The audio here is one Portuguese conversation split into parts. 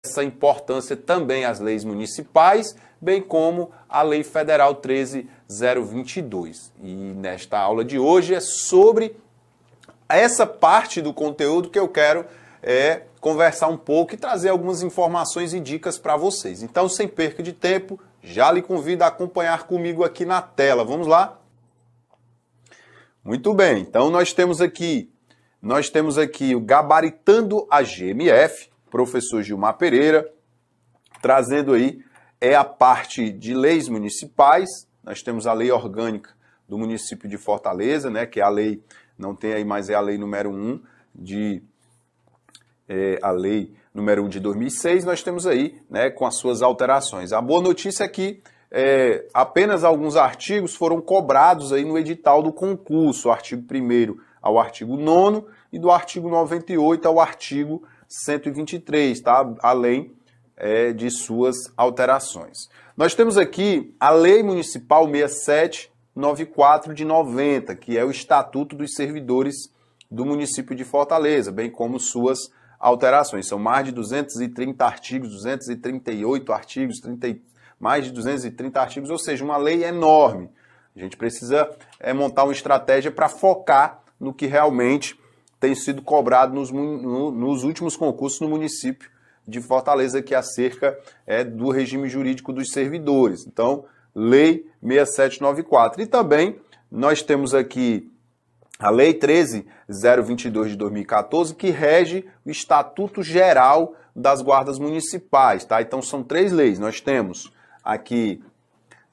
essa importância também às leis municipais, bem como a Lei Federal 13.022. E nesta aula de hoje é sobre essa parte do conteúdo que eu quero conversar um pouco e trazer algumas informações e dicas para vocês. Então, sem perca de tempo, já lhe convido a acompanhar comigo aqui na tela. Vamos lá? Muito bem, então nós temos aqui o Gabaritando a GMF, professor Gilmar Pereira, trazendo aí a parte de leis municipais. Nós temos a lei orgânica do município de Fortaleza, né, que é a lei, não tem aí, mas é a lei número 1 a lei número 1 de 2006, nós temos aí, né, com as suas alterações. A boa notícia é que apenas alguns artigos foram cobrados aí no edital do concurso, o artigo 1º ao artigo 9º e do artigo 98 ao artigo 123, tá? Além de suas alterações. Nós temos aqui a Lei Municipal 6794 de 90, que é o Estatuto dos Servidores do município de Fortaleza, bem como suas alterações. São mais de 230 artigos, 238 artigos, mais de 230 artigos, ou seja, uma lei enorme. A gente precisa montar uma estratégia para focar no que realmente tem sido cobrado nos últimos concursos no município de Fortaleza, que é acerca do regime jurídico dos servidores. Então, Lei 6794. E também nós temos aqui a Lei 13.022 de 2014, que rege o Estatuto Geral das Guardas Municipais, tá? Então, são 3 leis. Nós temos aqui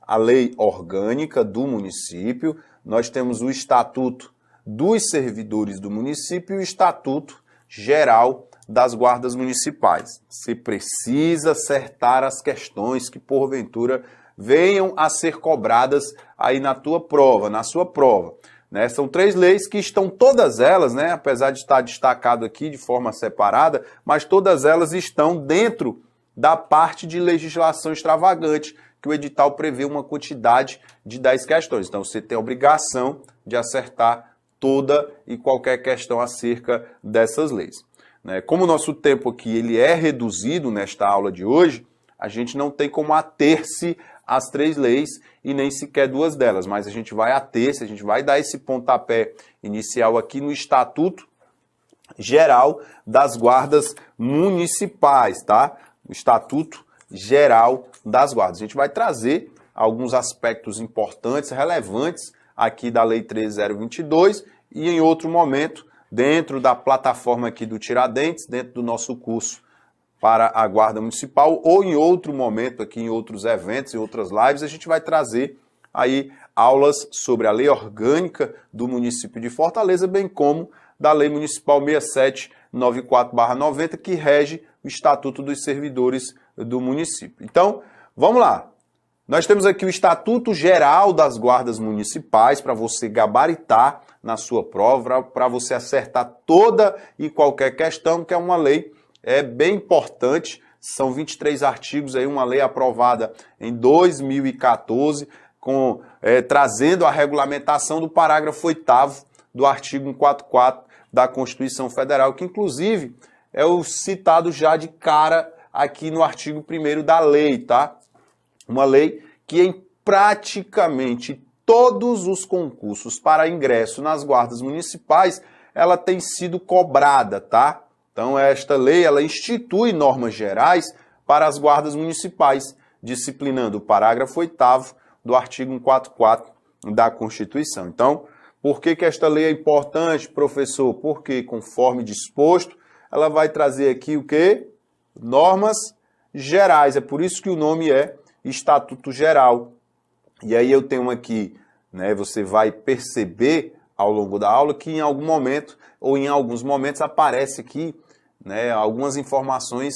a Lei Orgânica do município, nós temos o Estatuto dos Servidores do município e o Estatuto Geral das Guardas Municipais. Você precisa acertar as questões que, porventura, venham a ser cobradas aí na sua prova. Né? São 3 leis que estão todas elas, né, apesar de estar destacado aqui de forma separada, mas todas elas estão dentro da parte de legislação extravagante, que o edital prevê uma quantidade de 10 questões. Então, você tem a obrigação de acertar toda e qualquer questão acerca dessas leis. Né? Como o nosso tempo aqui ele é reduzido nesta aula de hoje, a gente não tem como ater-se às 3 leis e nem sequer 2 delas, mas a gente vai ater-se, a gente vai dar esse pontapé inicial aqui no Estatuto Geral das Guardas Municipais, tá? O Estatuto Geral das Guardas. A gente vai trazer alguns aspectos importantes, relevantes aqui da Lei 13.022 e em outro momento, dentro da plataforma aqui do Tiradentes, dentro do nosso curso para a Guarda Municipal, ou em outro momento aqui em outros eventos, em outras lives, a gente vai trazer aí aulas sobre a Lei Orgânica do município de Fortaleza, bem como da Lei Municipal 6794/90, que rege o Estatuto dos Servidores do município. Então, vamos lá. Nós temos aqui o Estatuto Geral das Guardas Municipais para você gabaritar na sua prova, para você acertar toda e qualquer questão, que é uma lei bem importante. São 23 artigos, aí, uma lei aprovada em 2014, trazendo a regulamentação do parágrafo 8º do artigo 144 da Constituição Federal, que inclusive é o citado já de cara aqui no artigo 1º da lei, tá? Uma lei que em praticamente todos os concursos para ingresso nas guardas municipais, ela tem sido cobrada, tá? Então esta lei, ela institui normas gerais para as guardas municipais, disciplinando o parágrafo 8º do artigo 144 da Constituição. Então, por que esta lei é importante, professor? Porque, conforme disposto, ela vai trazer aqui o quê? Normas gerais. É por isso que o nome é Estatuto Geral. E aí eu tenho aqui, né, você vai perceber ao longo da aula que em algum momento, ou em alguns momentos, aparece aqui, né, algumas informações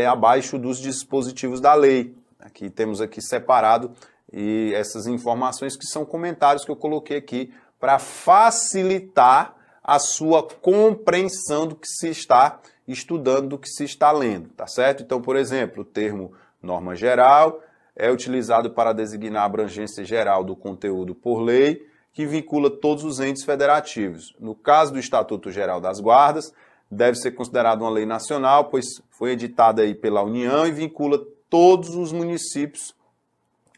abaixo dos dispositivos da lei. Aqui temos aqui separado e essas informações que são comentários que eu coloquei aqui para facilitar a sua compreensão do que se está estudando, do que se está lendo, tá certo? Então, por exemplo, o termo norma geral é utilizado para designar a abrangência geral do conteúdo por lei, que vincula todos os entes federativos. No caso do Estatuto Geral das Guardas, deve ser considerada uma lei nacional, pois foi editada aí pela União e vincula todos os municípios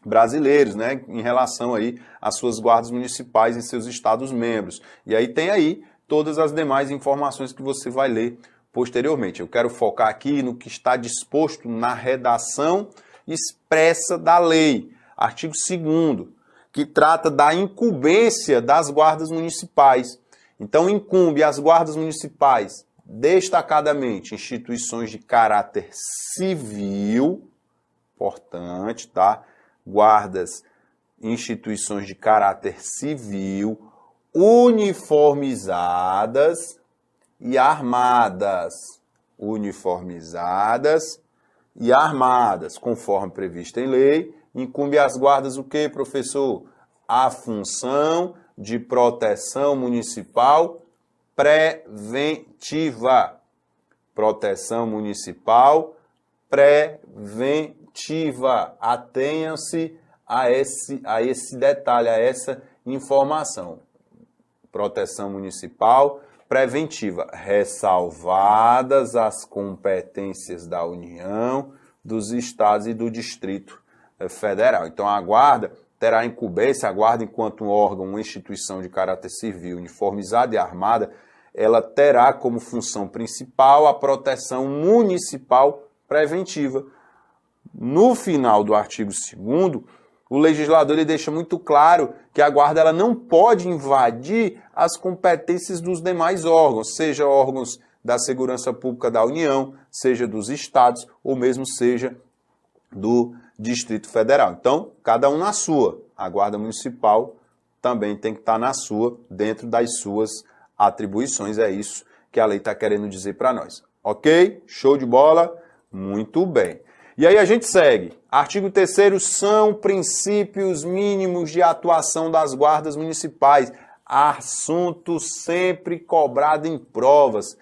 brasileiros, né, em relação aí às suas guardas municipais em seus estados membros. E aí tem aí todas as demais informações que você vai ler posteriormente. Eu quero focar aqui no que está disposto na redação expressa da lei, artigo 2º, que trata da incumbência das guardas municipais. Então, incumbe às guardas municipais, destacadamente, instituições de caráter civil, importante, tá? Guardas, instituições de caráter civil, uniformizadas e armadas. Uniformizadas e armadas, conforme previsto em lei. Incumbe às guardas o quê, professor? A função de proteção municipal preventiva. Proteção municipal preventiva. Atenham-se a esse detalhe, a essa informação. Proteção municipal preventiva, ressalvadas as competências da União, dos estados e do Distrito Federal. Então, a guarda terá incumbência, a guarda, enquanto um órgão, uma instituição de caráter civil, uniformizada e armada, ela terá como função principal a proteção municipal preventiva. No final do artigo 2º, o legislador ele deixa muito claro que a guarda ela não pode invadir as competências dos demais órgãos, seja órgãos da segurança pública da União, seja dos estados, ou mesmo seja do Distrito Federal. Então, cada um na sua. A guarda municipal também tem que estar na sua, dentro das suas atribuições. É isso que a lei está querendo dizer para nós. Ok? Show de bola? Muito bem. E aí a gente segue. Artigo 3º são princípios mínimos de atuação das guardas municipais. Assunto sempre cobrado em provas.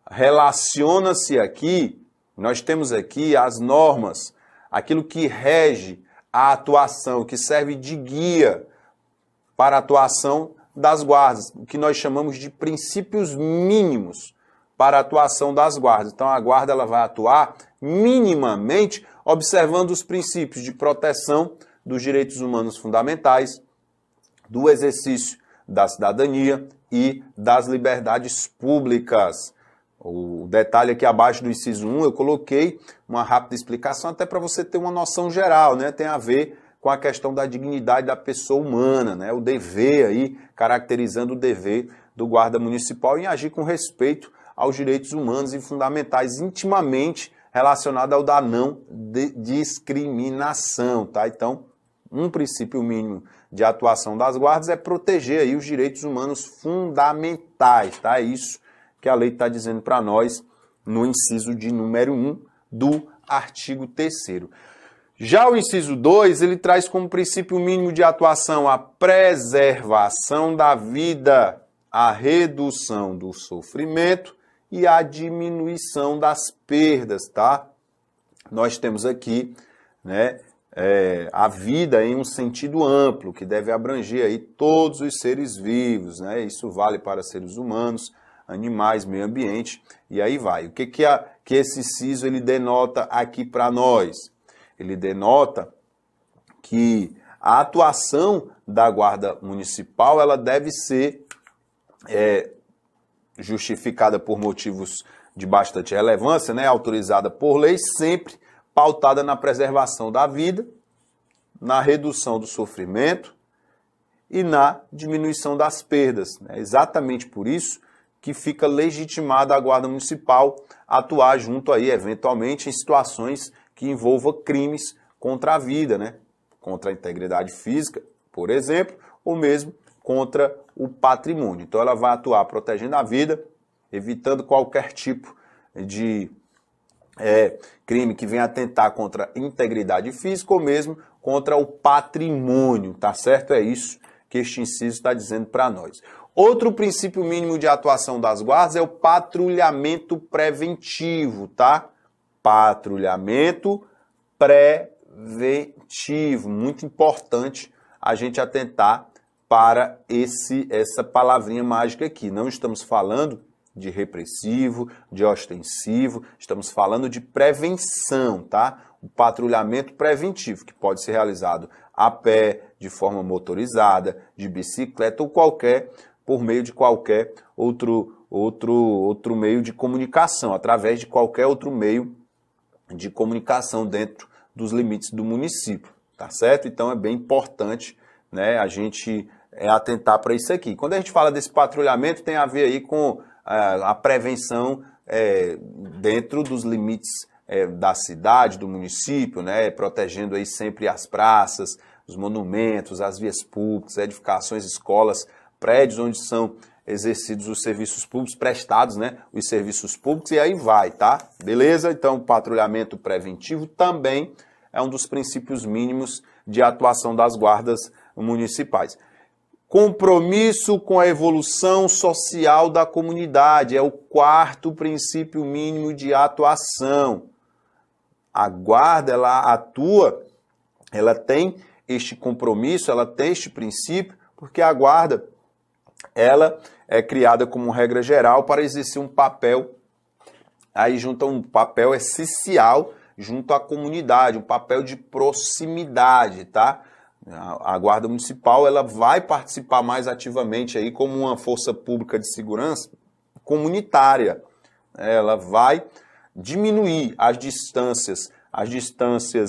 Relaciona-se aqui, nós temos aqui as normas, aquilo que rege a atuação, que serve de guia para a atuação das guardas, o que nós chamamos de princípios mínimos para a atuação das guardas. Então a guarda ela vai atuar minimamente observando os princípios de proteção dos direitos humanos fundamentais, do exercício da cidadania e das liberdades públicas. O detalhe aqui abaixo do inciso 1, eu coloquei uma rápida explicação até para você ter uma noção geral, né? Tem a ver com a questão da dignidade da pessoa humana, né? O dever aí, caracterizando o dever do guarda municipal em agir com respeito aos direitos humanos e fundamentais, intimamente relacionado ao da não discriminação, tá? Então, um princípio mínimo de atuação das guardas é proteger aí os direitos humanos fundamentais, tá? É isso que a lei está dizendo para nós no inciso de número 1 do artigo 3º. Já o inciso 2, ele traz como princípio mínimo de atuação a preservação da vida, a redução do sofrimento e a diminuição das perdas, tá? Nós temos aqui, né, a vida em um sentido amplo, que deve abranger aí todos os seres vivos, né? Isso vale para seres humanos, animais, meio ambiente, e aí vai. O que esse inciso ele denota aqui para nós? Ele denota que a atuação da Guarda Municipal ela deve ser justificada por motivos de bastante relevância, né, autorizada por lei, sempre pautada na preservação da vida, na redução do sofrimento e na diminuição das perdas. É exatamente por isso que fica legitimada a Guarda Municipal a atuar junto aí, eventualmente, em situações que envolvam crimes contra a vida, né? Contra a integridade física, por exemplo, ou mesmo contra o patrimônio. Então ela vai atuar protegendo a vida, evitando qualquer tipo de crime que venha atentar contra a integridade física ou mesmo contra o patrimônio, tá certo? É isso que este inciso está dizendo para nós. Outro princípio mínimo de atuação das guardas é o patrulhamento preventivo, tá? Patrulhamento preventivo. Muito importante a gente atentar para essa palavrinha mágica aqui. Não estamos falando de repressivo, de ostensivo, estamos falando de prevenção, tá? O patrulhamento preventivo, que pode ser realizado a pé, de forma motorizada, de bicicleta ou por meio de qualquer outro meio de comunicação, através de qualquer outro meio de comunicação dentro dos limites do município, tá certo? Então é bem importante, né, a gente atentar para isso aqui. Quando a gente fala desse patrulhamento, tem a ver aí com a prevenção dentro dos limites da cidade, do município, né, protegendo aí sempre as praças, os monumentos, as vias públicas, edificações, escolas, prédios onde são exercidos os serviços públicos, prestados, né, os serviços públicos, e aí vai, tá? Beleza? Então, patrulhamento preventivo também é um dos princípios mínimos de atuação das guardas municipais. Compromisso com a evolução social da comunidade é o quarto princípio mínimo de atuação. A guarda, ela atua, ela tem este compromisso, ela tem este princípio, porque a guarda, ela é criada como regra geral para exercer um papel, aí junto a um papel essencial junto à comunidade, um papel de proximidade, tá? A Guarda Municipal, ela vai participar mais ativamente aí como uma força pública de segurança comunitária. Ela vai diminuir as distâncias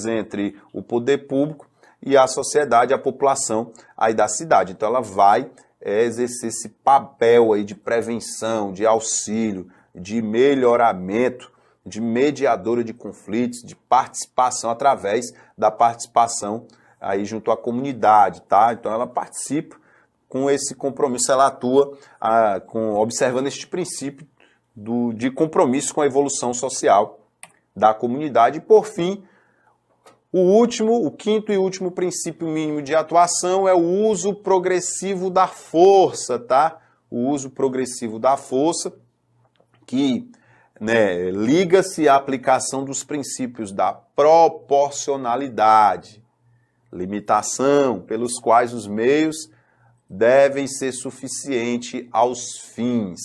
entre o poder público e a sociedade, a população aí da cidade. Então ela vai exercer esse papel aí de prevenção, de auxílio, de melhoramento, de mediadora de conflitos, de participação através da participação aí junto à comunidade, tá? Então ela participa com esse compromisso, ela atua observando este princípio de compromisso com a evolução social da comunidade. E por fim, o quinto e último princípio mínimo de atuação é o uso progressivo da força, tá? O uso progressivo da força, que liga-se à aplicação dos princípios da proporcionalidade, limitação, pelos quais os meios devem ser suficientes aos fins,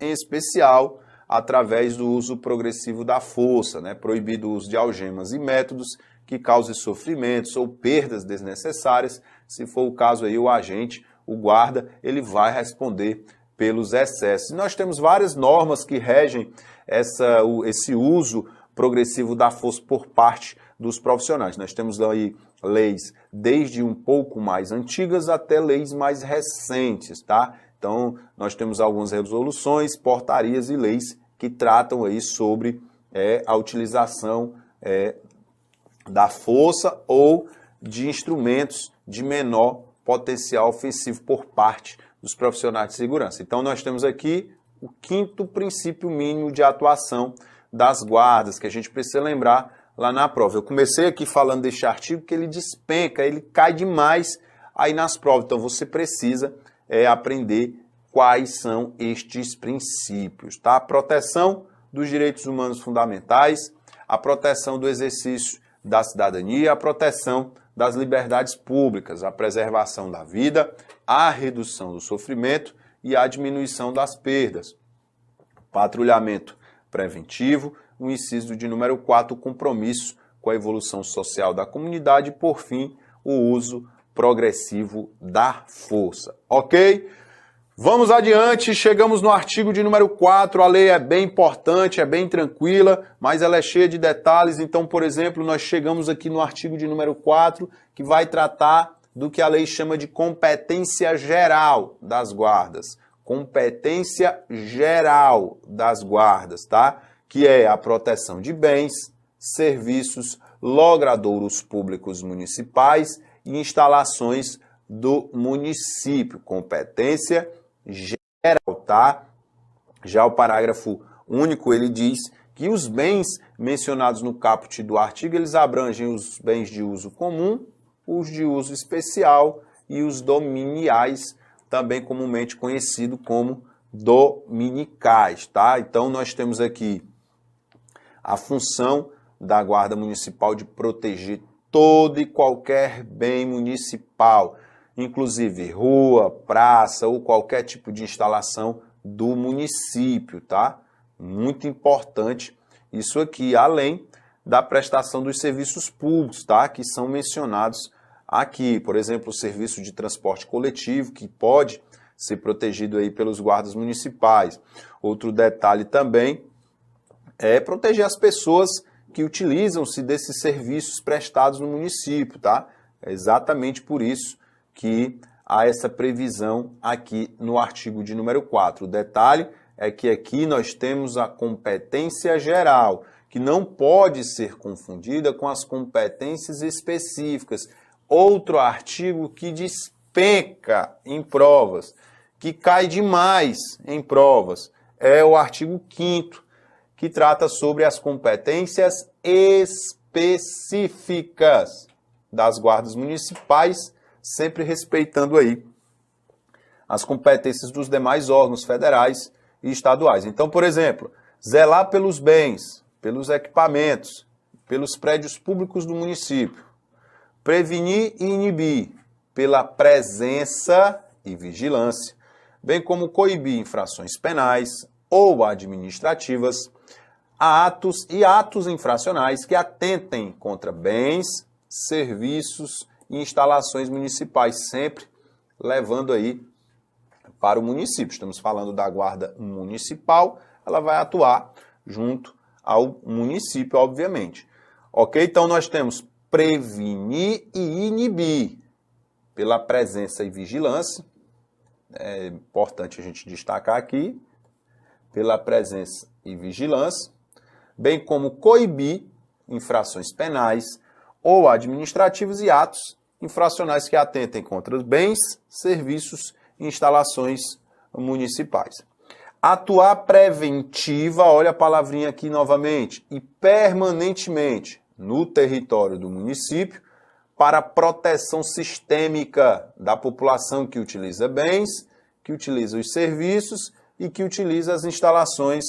em especial através do uso progressivo da força, né? Proibido o uso de algemas e métodos que causem sofrimentos ou perdas desnecessárias. Se for o caso aí, o agente, o guarda, ele vai responder pelos excessos. Nós temos várias normas que regem esse uso progressivo da força por parte dos profissionais. Nós temos aí leis desde um pouco mais antigas até leis mais recentes, tá? Então, nós temos algumas resoluções, portarias e leis que tratam aí sobre a utilização da força ou de instrumentos de menor potencial ofensivo por parte dos profissionais de segurança. Então, nós temos aqui o quinto princípio mínimo de atuação das guardas, que a gente precisa lembrar lá na prova. Eu comecei aqui falando deste artigo que ele despenca, ele cai demais aí nas provas. Então, você precisa aprender quais são estes princípios, tá? A proteção dos direitos humanos fundamentais, a proteção do exercício da cidadania, a proteção das liberdades públicas, a preservação da vida, a redução do sofrimento e a diminuição das perdas. Patrulhamento preventivo, o inciso de número 4, o compromisso com a evolução social da comunidade e, por fim, o uso progressivo da força. Ok? Vamos adiante, chegamos no artigo de número 4, a lei é bem importante, é bem tranquila, mas ela é cheia de detalhes. Então, por exemplo, nós chegamos aqui no artigo de número 4, que vai tratar do que a lei chama de competência geral das guardas. Competência geral das guardas, tá? Que é a proteção de bens, serviços, logradouros públicos municipais e instalações do município. Competência geral, tá? Já o parágrafo único, ele diz que os bens mencionados no caput do artigo, eles abrangem os bens de uso comum, os de uso especial e os dominiais, também comumente conhecido como dominicais, tá? Então nós temos aqui a função da Guarda Municipal de proteger todo e qualquer bem municipal, inclusive rua, praça ou qualquer tipo de instalação do município, tá? Muito importante isso aqui, além da prestação dos serviços públicos, tá? Que são mencionados aqui, por exemplo, o serviço de transporte coletivo, que pode ser protegido aí pelos guardas municipais. Outro detalhe também é proteger as pessoas que utilizam-se desses serviços prestados no município, tá? É exatamente por isso que há essa previsão aqui no artigo de número 4. O detalhe é que aqui nós temos a competência geral, que não pode ser confundida com as competências específicas. Outro artigo que despenca em provas, que cai demais em provas, é o artigo 5º, que trata sobre as competências específicas das guardas municipais, sempre respeitando aí as competências dos demais órgãos federais e estaduais. Então, por exemplo, zelar pelos bens, pelos equipamentos, pelos prédios públicos do município, prevenir e inibir pela presença e vigilância, bem como coibir infrações penais ou administrativas, atos infracionais que atentem contra bens, serviços e instalações municipais, sempre levando aí para o município. Estamos falando da guarda municipal, ela vai atuar junto ao município, obviamente. Ok? Então nós temos prevenir e inibir pela presença e vigilância. É importante a gente destacar aqui, pela presença e vigilância, bem como coibir infrações penais ou administrativas e atos infracionais que atentem contra bens, serviços e instalações municipais. Atuar preventiva, olha a palavrinha aqui novamente, e permanentemente no território do município para a proteção sistêmica da população que utiliza bens, que utiliza os serviços e que utiliza as instalações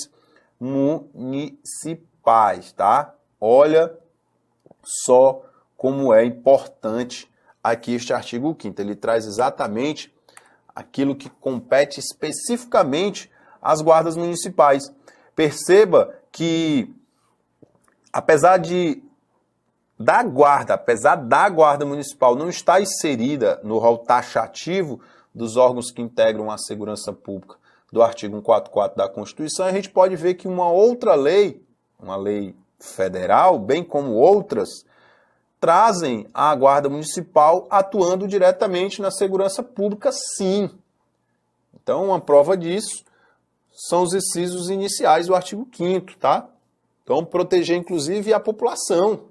municipais, tá? Olha só como é importante aqui este artigo 5º. Ele traz exatamente aquilo que compete especificamente às guardas municipais. Perceba que, apesar da guarda municipal não estar inserida no rol taxativo dos órgãos que integram a segurança pública do artigo 144 da Constituição, a gente pode ver que uma outra lei, uma lei federal, bem como outras, trazem a guarda municipal atuando diretamente na segurança pública, sim. Então, uma prova disso são os incisos iniciais do artigo 5º, tá? Então, proteger, inclusive, a população.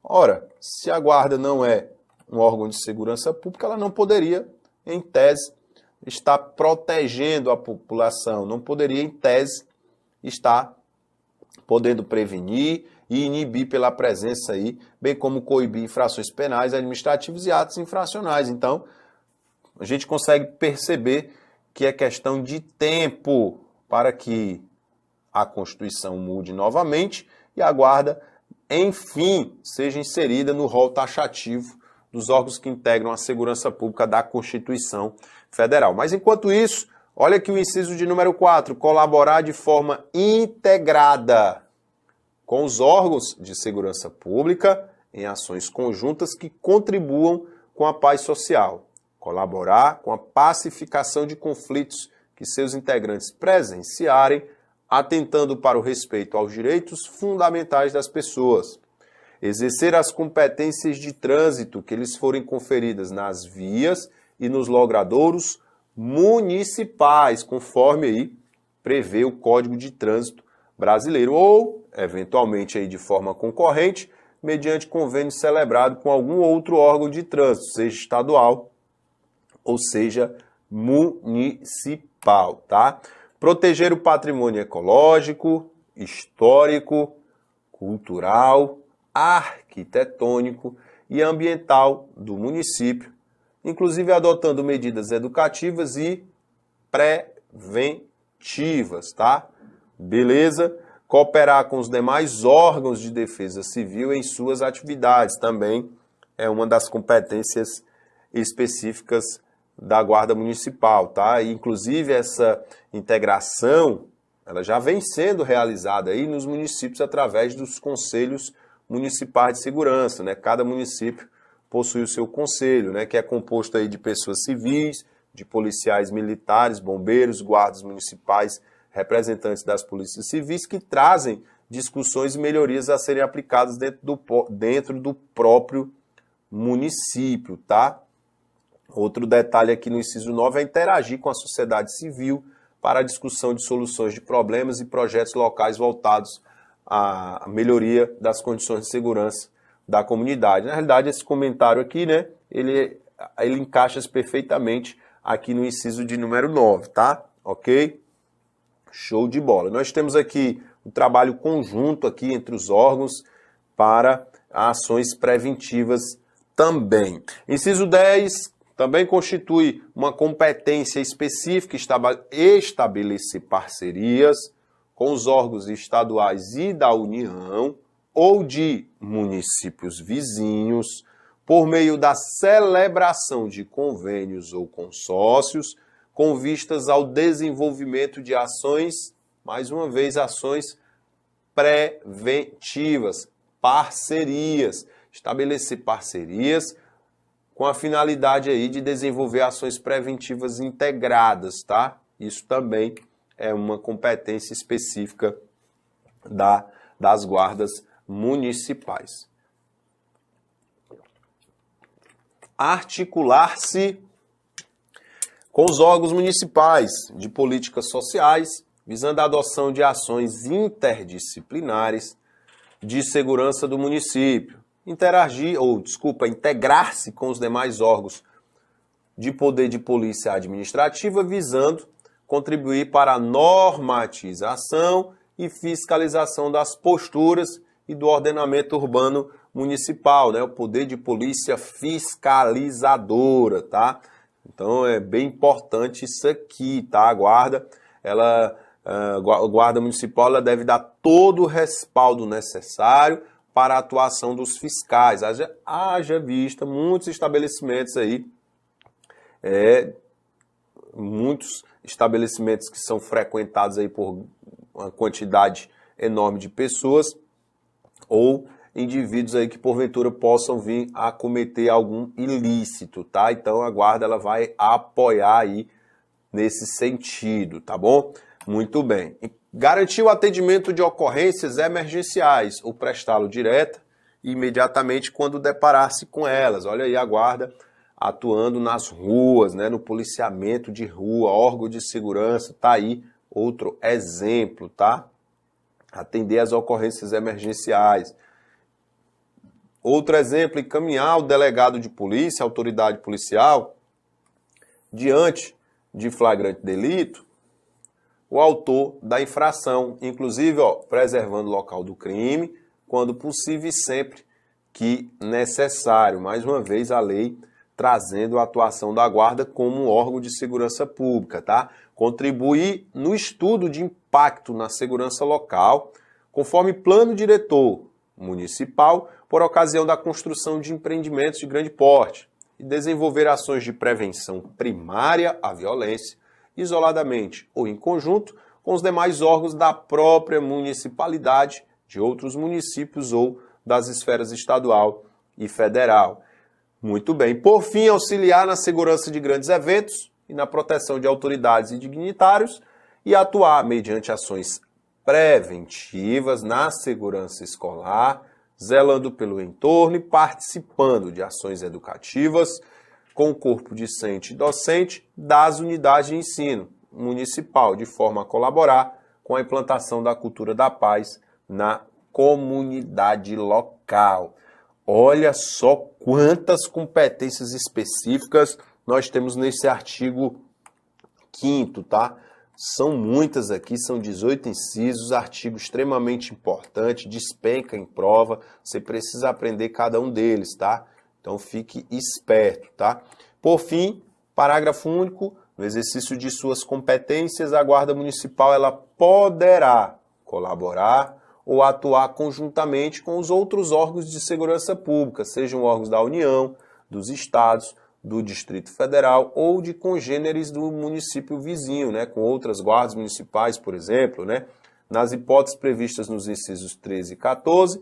Ora, se a guarda não é um órgão de segurança pública, ela não poderia, em tese, estar protegendo a população, não poderia, em tese, estar podendo prevenir e inibir pela presença aí, bem como coibir infrações penais, administrativas e atos infracionais. Então, a gente consegue perceber que é questão de tempo para que a Constituição mude novamente e a guarda, enfim, seja inserida no rol taxativo dos órgãos que integram a segurança pública da Constituição Federal. Mas, enquanto isso, olha aqui o inciso de número 4, colaborar de forma integrada com os órgãos de segurança pública em ações conjuntas que contribuam com a paz social. Colaborar com a pacificação de conflitos que seus integrantes presenciarem, atentando para o respeito aos direitos fundamentais das pessoas. Exercer as competências de trânsito que lhes forem conferidas nas vias e nos logradouros municipais, conforme aí prevê o Código de Trânsito Brasileiro, ou, eventualmente, aí de forma concorrente, mediante convênio celebrado com algum outro órgão de trânsito, seja estadual ou seja municipal, tá? Proteger o patrimônio ecológico, histórico, cultural, arquitetônico e ambiental do município, inclusive adotando medidas educativas e preventivas, tá? Beleza? Cooperar com os demais órgãos de defesa civil em suas atividades também é uma das competências específicas da Guarda Municipal, tá? E, inclusive, essa integração, ela já vem sendo realizada aí nos municípios através dos conselhos municipais de segurança, né? Cada município possui o seu conselho, né? Que é composto aí de pessoas civis, de policiais militares, bombeiros, guardas municipais, representantes das polícias civis, que trazem discussões e melhorias a serem aplicadas dentro do próprio município, tá? Outro detalhe aqui no inciso 9 é interagir com a sociedade civil para a discussão de soluções de problemas e projetos locais voltados à melhoria das condições de segurança da comunidade. Na realidade, esse comentário aqui, né, ele encaixa-se perfeitamente aqui no inciso de número 9, tá? Ok? Show de bola. Nós temos aqui um trabalho conjunto aqui entre os órgãos para ações preventivas também. Inciso 10 também constitui uma competência específica estabelecer parcerias com os órgãos estaduais e da União ou de municípios vizinhos por meio da celebração de convênios ou consórcios com vistas ao desenvolvimento de ações, mais uma vez, ações preventivas, parcerias, estabelecer parcerias com a finalidade aí de desenvolver ações preventivas integradas, tá? Isso também é uma competência específica das guardas municipais. Articular-se com os órgãos municipais de políticas sociais, visando a adoção de ações interdisciplinares de segurança do município. Integrar-se com os demais órgãos de poder de polícia administrativa, visando contribuir para a normatização e fiscalização das posturas e do ordenamento urbano municipal, né? O poder de polícia fiscalizadora, tá? Então é bem importante isso aqui, tá? A guarda municipal ela deve dar todo o respaldo necessário para a atuação dos fiscais. Haja vista muitos estabelecimentos aí, muitos estabelecimentos que são frequentados aí por uma quantidade enorme de pessoas ou indivíduos aí que porventura possam vir a cometer algum ilícito, tá? Então a guarda ela vai apoiar aí nesse sentido, tá bom? Muito bem. Garantir o atendimento de ocorrências emergenciais, ou prestá-lo direta e imediatamente quando deparar-se com elas. Olha aí a guarda atuando nas ruas, né, no policiamento de rua, órgão de segurança, tá aí outro exemplo, tá? Atender às ocorrências emergenciais. Outro exemplo, encaminhar o delegado de polícia, autoridade policial, diante de flagrante delito, o autor da infração, inclusive preservando o local do crime, quando possível e sempre que necessário. Mais uma vez, a lei trazendo a atuação da guarda como um órgão de segurança pública, tá? Contribuir no estudo de impacto na segurança local, conforme plano diretor municipal, por ocasião da construção de empreendimentos de grande porte, e desenvolver ações de prevenção primária à violência, isoladamente ou em conjunto com os demais órgãos da própria municipalidade, de outros municípios ou das esferas estadual e federal. Muito bem. Por fim, auxiliar na segurança de grandes eventos e na proteção de autoridades e dignitários e atuar mediante ações preventivas na segurança escolar, zelando pelo entorno e participando de ações educativas com o corpo discente e docente das unidades de ensino municipal, de forma a colaborar com a implantação da cultura da paz na comunidade local. Olha só quantas competências específicas nós temos nesse artigo 5º, tá? São muitas aqui, são 18 incisos, artigo extremamente importante, despenca em prova, você precisa aprender cada um deles, tá? Então fique esperto, tá? Por fim, parágrafo único, no exercício de suas competências, a Guarda Municipal ela poderá colaborar ou atuar conjuntamente com os outros órgãos de segurança pública, sejam órgãos da União, dos estados, do Distrito Federal ou de congêneres do município vizinho, né, com outras guardas municipais, por exemplo, né, nas hipóteses previstas nos incisos 13 e 14,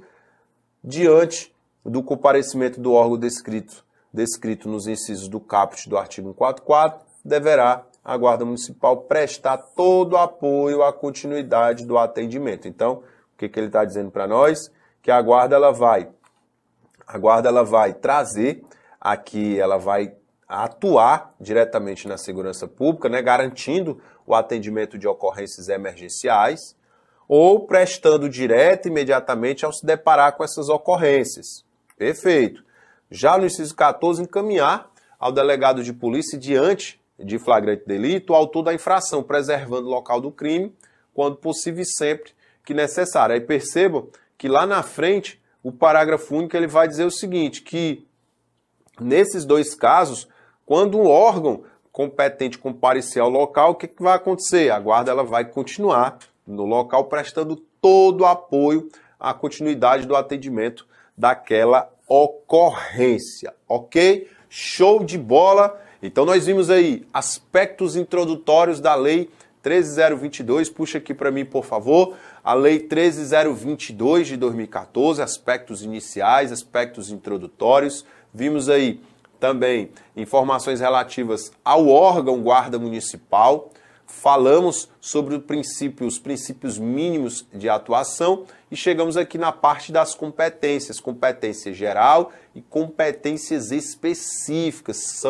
diante do comparecimento do órgão descrito nos incisos do caput do artigo 144, deverá a Guarda Municipal prestar todo o apoio à continuidade do atendimento. Então, o que ele está dizendo para nós? Que a Guarda ela vai trazer aqui, ela vai atuar diretamente na segurança pública, né, garantindo o atendimento de ocorrências emergenciais, ou prestando direto imediatamente ao se deparar com essas ocorrências. Perfeito. Já no inciso 14, encaminhar ao delegado de polícia diante de flagrante delito o autor da infração, preservando o local do crime, quando possível e sempre que necessário. Aí percebam que lá na frente, o parágrafo único ele vai dizer o seguinte, que nesses dois casos, quando um órgão competente comparecer ao local, o que vai acontecer? A guarda ela vai continuar no local prestando todo o apoio à continuidade do atendimento daquela ocorrência, ok? Show de bola! Então nós vimos aí aspectos introdutórios da Lei 13.022, puxa aqui para mim, por favor, a Lei 13.022 de 2014, aspectos iniciais, aspectos introdutórios, vimos aí também informações relativas ao órgão Guarda Municipal, falamos sobre os princípios mínimos de atuação e chegamos aqui na parte das competências, competência geral e competências específicas.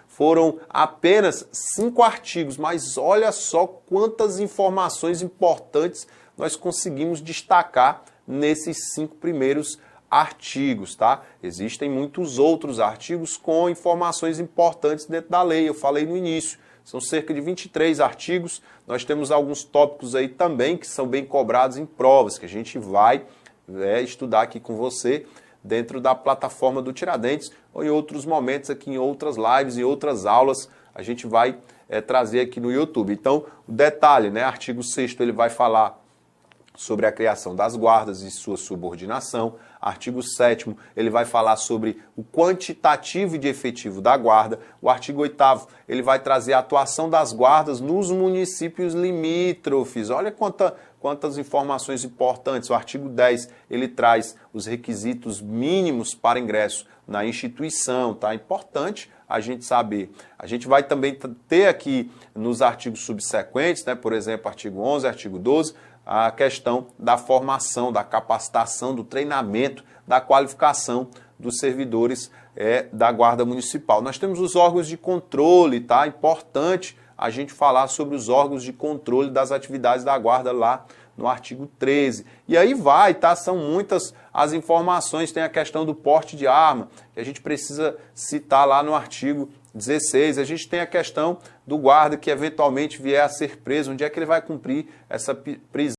Foram apenas 5 artigos, mas olha só quantas informações importantes nós conseguimos destacar nesses 5 primeiros artigos, tá? Existem muitos outros artigos com informações importantes dentro da lei, eu falei no início. São cerca de 23 artigos, nós temos alguns tópicos aí também que são bem cobrados em provas, que a gente vai estudar aqui com você dentro da plataforma do Tiradentes, ou em outros momentos aqui em outras lives, em outras aulas, a gente vai trazer aqui no YouTube. Então, o detalhe, né? Artigo 6º ele vai falar sobre a criação das guardas e sua subordinação. Artigo 7º, ele vai falar sobre o quantitativo e de efetivo da guarda. O artigo 8º, ele vai trazer a atuação das guardas nos municípios limítrofes. Olha quantas informações importantes. O artigo 10, ele traz os requisitos mínimos para ingresso na instituição, tá? Importante a gente saber. A gente vai também ter aqui nos artigos subsequentes, né? Por exemplo, artigo 11, artigo 12, a questão da formação, da capacitação, do treinamento, da qualificação dos servidores da Guarda Municipal. Nós temos os órgãos de controle, tá? Importante a gente falar sobre os órgãos de controle das atividades da Guarda lá no artigo 13. E aí vai, tá? São muitas as informações, tem a questão do porte de arma, que a gente precisa citar lá no artigo 16, a gente tem a questão do guarda que eventualmente vier a ser preso, onde é que ele vai cumprir essa prisão.